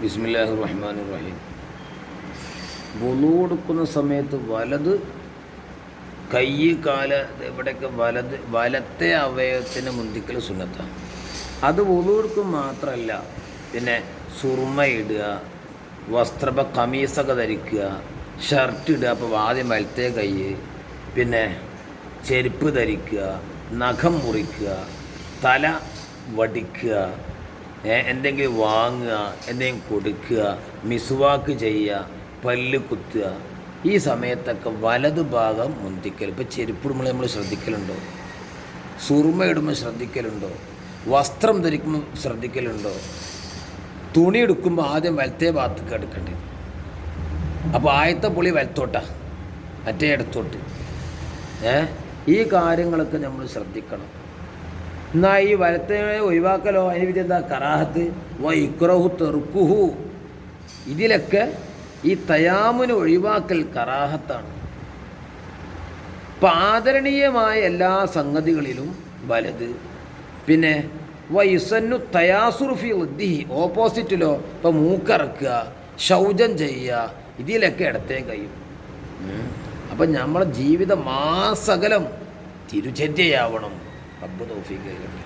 ബിസ്മില്ലാഹിർ റഹ്മാനിർ റഹീം. വുളൂ എടുക്കുന്ന സമയത്ത് വലത് കൈ കാല് ഇവിടെയൊക്കെ വലത്തെ അവയവത്തിന് മുന്തിക്കൽ സുന്നത്താണ്. അത് വുളൂ എടുക്കും മാത്രമല്ല, പിന്നെ സുറുമ ഇടുക, കമീസൊക്കെ ധരിക്കുക, ഷർട്ട് ഇടുക. അപ്പോൾ ആദ്യം വലത്തെ കൈ, പിന്നെ ചെരുപ്പ് ധരിക്കുക, നഖം മുറിക്കുക, തല വടിക്കുക, എന്തെങ്കിലും വാങ്ങുക, എന്തെങ്കിലും കൊടുക്കുക, മിസ്വാക്ക് ചെയ്യുക, പല്ല് കുത്തുക. ഈ സമയത്തൊക്കെ വലതു ഭാഗം മുന്തിക്കൽ. ഇപ്പോൾ ചെരുപ്പിടുമ്പോൾ നമ്മൾ ശ്രദ്ധിക്കലുണ്ടോ? സുറുമ ഇടുമ്പോൾ ശ്രദ്ധിക്കലുണ്ടോ? വസ്ത്രം ധരിക്കുമ്പോൾ ശ്രദ്ധിക്കലുണ്ടോ? തുണി എടുക്കുമ്പോൾ ആദ്യം വലത്തേ ഭാഗത്തേക്ക് എടുക്കേണ്ടത്. അപ്പോൾ ആയത്തെ പൊളി വലത്തോട്ടാ, മറ്റേ ഇടത്തോട്ട്. ഈ കാര്യങ്ങളൊക്കെ നമ്മൾ ശ്രദ്ധിക്കണം. എന്നാൽ ഈ വലത്തെ ഒഴിവാക്കലോ അതിന് വിധി എന്താ? കറാഹത്ത് വൈക്രഹു തെറുക്കുഹു. ഇതിലൊക്കെ ഈ തയാമുന് ഒഴിവാക്കൽ കറാഹത്താണ്. ഇപ്പം ആദരണീയമായ എല്ലാ സംഗതികളിലും വലത്. പിന്നെ വയുസന്നു തയാസുറുഫി ഉദ്ദിഹി, ഓപ്പോസിറ്റിലോ ഇപ്പം മൂക്കറക്കുക, ശൗചം ചെയ്യുക, ഇതിലൊക്കെ ഇടത്തേ കഴിയും. അപ്പം നമ്മളെ ജീവിതം മാസകലം തിരുചര്യയാവണം. റബ്ബ് തൗഫീഖ് നൽകട്ടെ.